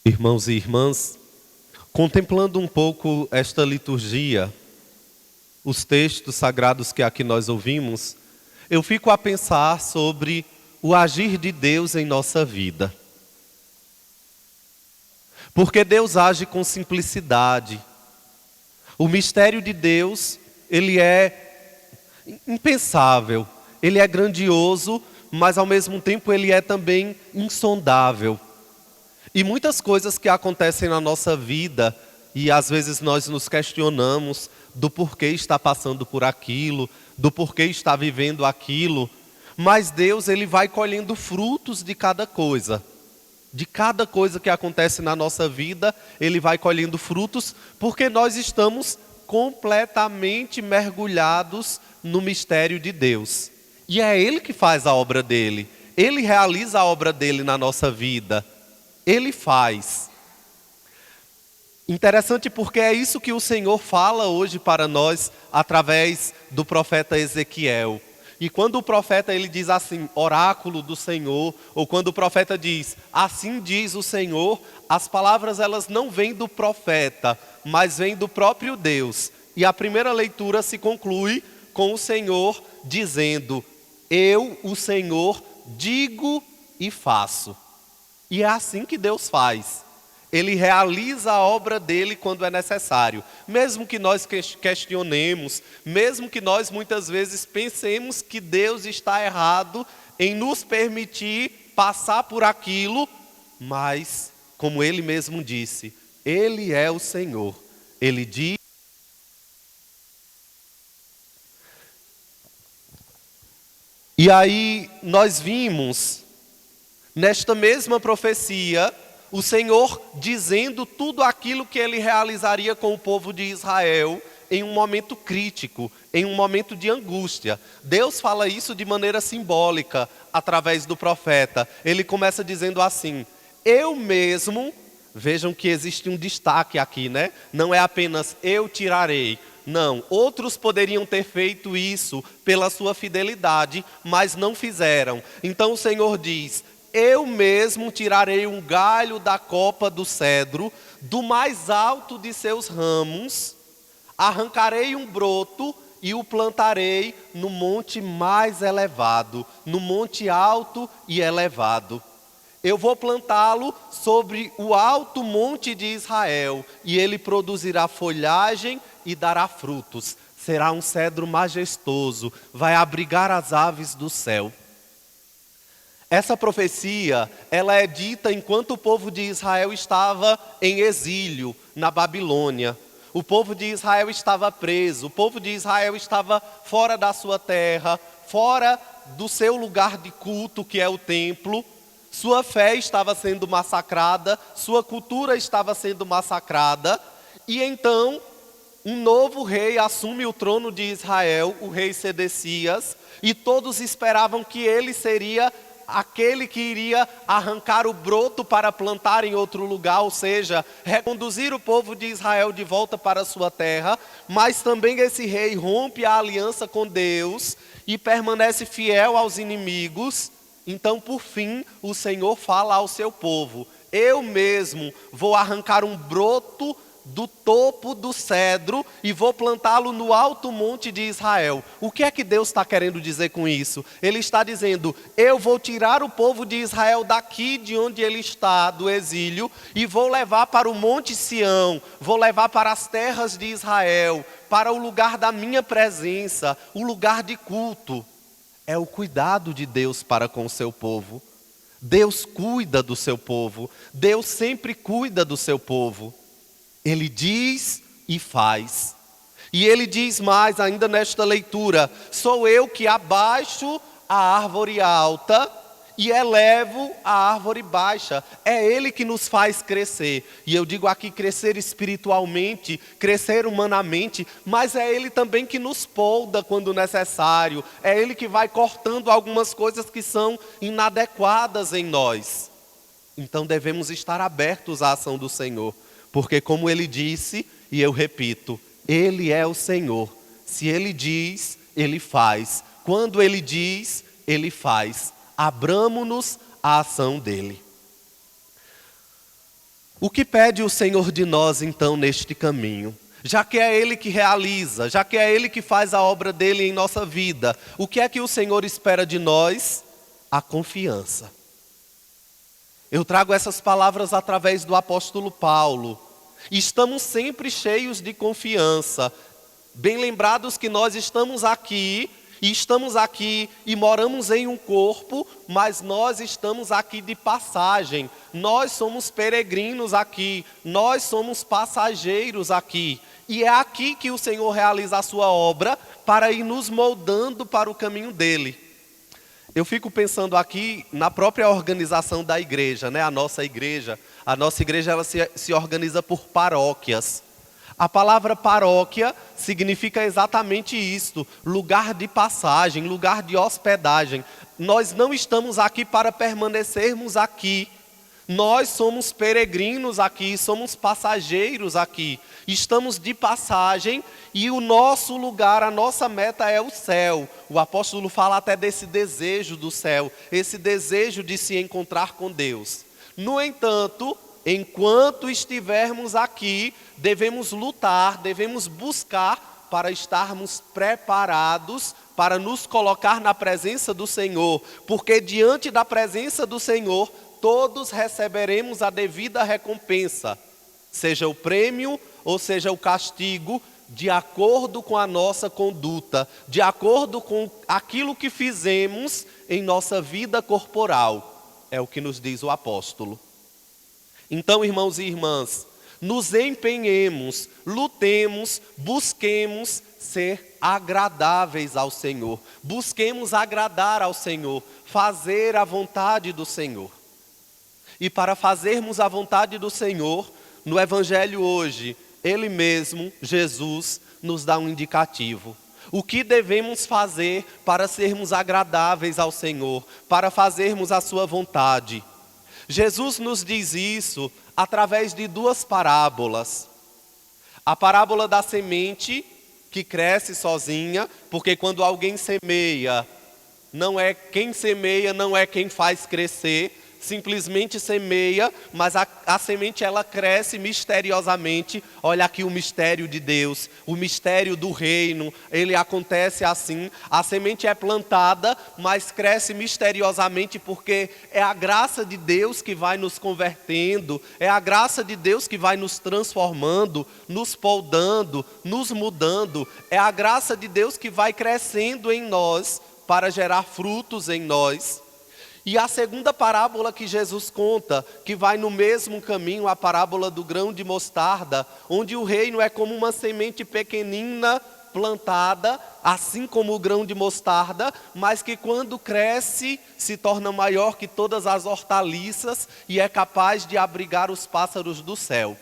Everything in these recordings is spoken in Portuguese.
Irmãos e irmãs, contemplando um pouco esta liturgia, os textos sagrados que aqui nós ouvimos, eu fico a pensar sobre o agir de Deus em nossa vida. Porque Deus age com simplicidade. O mistério de Deus, ele é impensável, ele é grandioso, mas ao mesmo tempo ele é também insondável. E muitas coisas que acontecem na nossa vida, e às vezes nós nos questionamos do porquê está passando por aquilo, do porquê está vivendo aquilo, mas Deus ele vai colhendo frutos de cada coisa. De cada coisa que acontece na nossa vida, Ele vai colhendo frutos, porque nós estamos completamente mergulhados no mistério de Deus. E é Ele que faz a obra dEle. Ele realiza a obra dEle na nossa vida. Ele faz. Interessante porque é isso que o Senhor fala hoje para nós, através do profeta Ezequiel. E quando o profeta ele diz assim, oráculo do Senhor, ou quando o profeta diz, assim diz o Senhor, as palavras elas não vêm do profeta, mas vêm do próprio Deus. E a primeira leitura se conclui com o Senhor dizendo, eu, o Senhor, digo e faço. E é assim que Deus faz. Ele realiza a obra dele quando é necessário. Mesmo que nós questionemos, mesmo que nós muitas vezes pensemos que Deus está errado em nos permitir passar por aquilo, mas, como ele mesmo disse, ele é o Senhor. Ele diz. E aí nós vimos, nesta mesma profecia, o Senhor dizendo tudo aquilo que Ele realizaria com o povo de Israel em um momento crítico, em um momento de angústia. Deus fala isso de maneira simbólica, através do profeta. Ele começa dizendo assim, eu mesmo, vejam que existe um destaque aqui, né? Não é apenas eu tirarei. Não, outros poderiam ter feito isso pela sua fidelidade, mas não fizeram. Então o Senhor diz, eu mesmo tirarei um galho da copa do cedro, do mais alto de seus ramos, arrancarei um broto e o plantarei no monte mais elevado, no monte alto e elevado. Eu vou plantá-lo sobre o alto monte de Israel, e ele produzirá folhagem e dará frutos. Será um cedro majestoso, vai abrigar as aves do céu. Essa profecia, ela é dita enquanto o povo de Israel estava em exílio na Babilônia. O povo de Israel estava preso, o povo de Israel estava fora da sua terra, fora do seu lugar de culto, que é o templo. Sua fé estava sendo massacrada, sua cultura estava sendo massacrada. E então, um novo rei assume o trono de Israel, o rei Sedecias, e todos esperavam que ele seria aquele que iria arrancar o broto para plantar em outro lugar, ou seja, reconduzir o povo de Israel de volta para a sua terra, mas também esse rei rompe a aliança com Deus e permanece fiel aos inimigos. Então, por fim, o Senhor fala ao seu povo, eu mesmo vou arrancar um broto do topo do cedro e vou plantá-lo no alto monte de Israel. O que é que Deus está querendo dizer com isso? Ele está dizendo, eu vou tirar o povo de Israel daqui de onde ele está, do exílio, e vou levar para o monte Sião, vou levar para as terras de Israel, para o lugar da minha presença, o lugar de culto. É o cuidado de Deus para com o seu povo. Deus cuida do seu povo, Deus sempre cuida do seu povo. Ele diz e faz. E ele diz mais ainda nesta leitura, sou eu que abaixo a árvore alta e elevo a árvore baixa. É ele que nos faz crescer. E eu digo aqui crescer espiritualmente, crescer humanamente, mas é ele também que nos polda quando necessário. É ele que vai cortando algumas coisas que são inadequadas em nós. Então devemos estar abertos à ação do Senhor. Porque como ele disse, e eu repito, ele é o Senhor. Se ele diz, ele faz. Quando ele diz, ele faz. Abramo-nos à ação dele. O que pede o Senhor de nós, então, neste caminho? Já que é Ele que realiza, já que é Ele que faz a obra dEle em nossa vida, o que é que o Senhor espera de nós? A confiança. Eu trago essas palavras através do apóstolo Paulo. Estamos sempre cheios de confiança. Bem lembrados que nós estamos aqui e moramos em um corpo, mas nós estamos aqui de passagem. Nós somos peregrinos aqui, nós somos passageiros aqui. E é aqui que o Senhor realiza a sua obra para ir nos moldando para o caminho dele. Eu fico pensando aqui na própria organização da igreja, né? A nossa igreja ela se organiza por paróquias. A palavra paróquia significa exatamente isto, lugar de passagem, lugar de hospedagem. Nós não estamos aqui para permanecermos aqui. Nós somos peregrinos aqui, somos passageiros aqui. Estamos de passagem e o nosso lugar, a nossa meta é o céu. O apóstolo fala até desse desejo do céu, esse desejo de se encontrar com Deus. No entanto, enquanto estivermos aqui, devemos lutar, devemos buscar para estarmos preparados para nos colocar na presença do Senhor, porque diante da presença do Senhor, todos receberemos a devida recompensa, seja o prêmio ou seja o castigo, de acordo com a nossa conduta, de acordo com aquilo que fizemos em nossa vida corporal, é o que nos diz o apóstolo. Então, irmãos e irmãs, nos empenhemos, lutemos, busquemos ser agradáveis ao Senhor. Busquemos agradar ao Senhor, fazer a vontade do Senhor. E para fazermos a vontade do Senhor, no Evangelho hoje, Ele mesmo, Jesus, nos dá um indicativo. O que devemos fazer para sermos agradáveis ao Senhor, para fazermos a sua vontade? Jesus nos diz isso através de duas parábolas. A parábola da semente que cresce sozinha, porque quando alguém semeia, não é quem faz crescer, simplesmente semeia, mas a semente ela cresce misteriosamente. Olha aqui o mistério de Deus, o mistério do reino, ele acontece assim. A semente é plantada, mas cresce misteriosamente porque é a graça de Deus que vai nos convertendo, é a graça de Deus que vai nos transformando, nos poldando, nos mudando. É a graça de Deus que vai crescendo em nós para gerar frutos em nós. E a segunda parábola que Jesus conta, que vai no mesmo caminho, a parábola do grão de mostarda, onde o reino é como uma semente pequenina plantada, assim como o grão de mostarda, mas que quando cresce se torna maior que todas as hortaliças e é capaz de abrigar os pássaros do céu.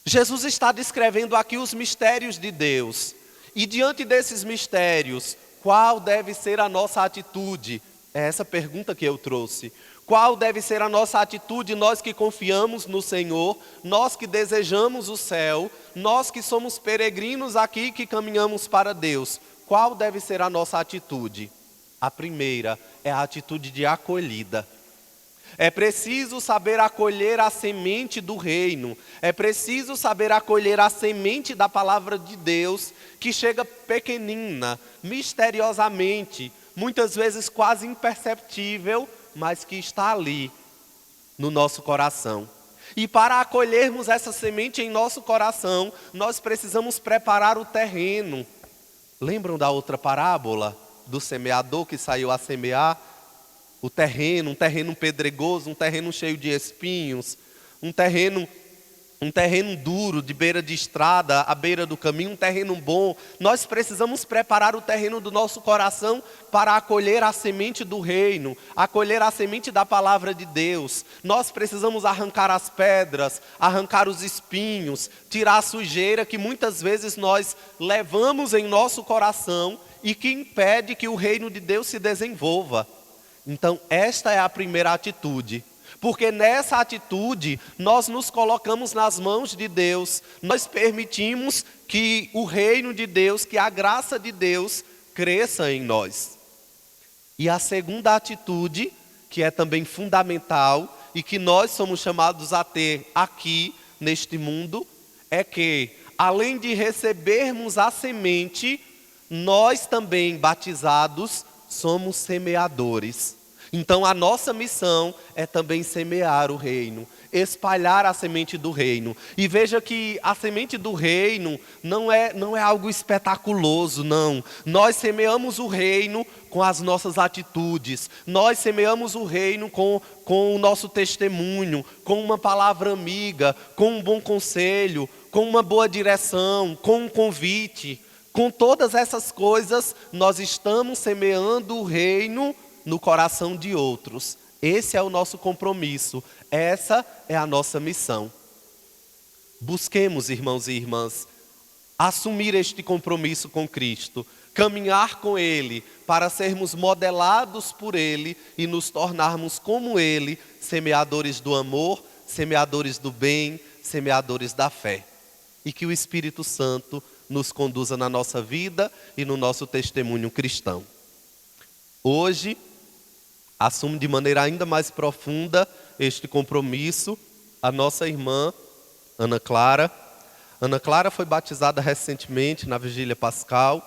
Jesus está descrevendo aqui os mistérios de Deus. E diante desses mistérios, qual deve ser a nossa atitude? É essa pergunta que eu trouxe. Qual deve ser a nossa atitude, nós que confiamos no Senhor, nós que desejamos o céu, nós que somos peregrinos aqui que caminhamos para Deus? Qual deve ser a nossa atitude? A primeira é a atitude de acolhida. É preciso saber acolher a semente do reino. É preciso saber acolher a semente da palavra de Deus, que chega pequenina, misteriosamente, muitas vezes quase imperceptível, mas que está ali no nosso coração. E para acolhermos essa semente em nosso coração, nós precisamos preparar o terreno. Lembram da outra parábola do semeador que saiu a semear? O terreno, um terreno pedregoso, um terreno cheio de espinhos, um terreno duro, de beira de estrada, à beira do caminho, um terreno bom. Nós precisamos preparar o terreno do nosso coração para acolher a semente do reino, acolher a semente da palavra de Deus. Nós precisamos arrancar as pedras, arrancar os espinhos, tirar a sujeira que muitas vezes nós levamos em nosso coração e que impede que o reino de Deus se desenvolva. Então, esta é a primeira atitude. Porque nessa atitude, nós nos colocamos nas mãos de Deus. Nós permitimos que o reino de Deus, que a graça de Deus cresça em nós. E a segunda atitude, que é também fundamental, e que nós somos chamados a ter aqui neste mundo é que, além de recebermos a semente, nós também, batizados, somos semeadores. Então a nossa missão é também semear o reino, espalhar a semente do reino. E veja que a semente do reino não é algo espetaculoso, não. Nós semeamos o reino com as nossas atitudes. Nós semeamos o reino com o nosso testemunho, com uma palavra amiga, com um bom conselho, com uma boa direção, com um convite. Com todas essas coisas, nós estamos semeando o reino no coração de outros. Esse é o nosso compromisso. Essa é a nossa missão. Busquemos, irmãos e irmãs, assumir este compromisso com Cristo, caminhar com Ele para sermos modelados por Ele e nos tornarmos como Ele, semeadores do amor, semeadores do bem, semeadores da fé. E que o Espírito Santo nos conduza na nossa vida e no nosso testemunho cristão. Hoje, assume de maneira ainda mais profunda este compromisso a nossa irmã Ana Clara. Ana Clara foi batizada recentemente na Vigília Pascal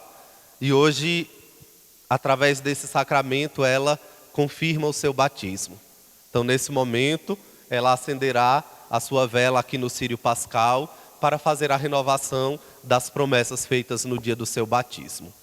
e hoje, através desse sacramento, ela confirma o seu batismo. Então, nesse momento, ela acenderá a sua vela aqui no Círio Pascal para fazer a renovação das promessas feitas no dia do seu batismo.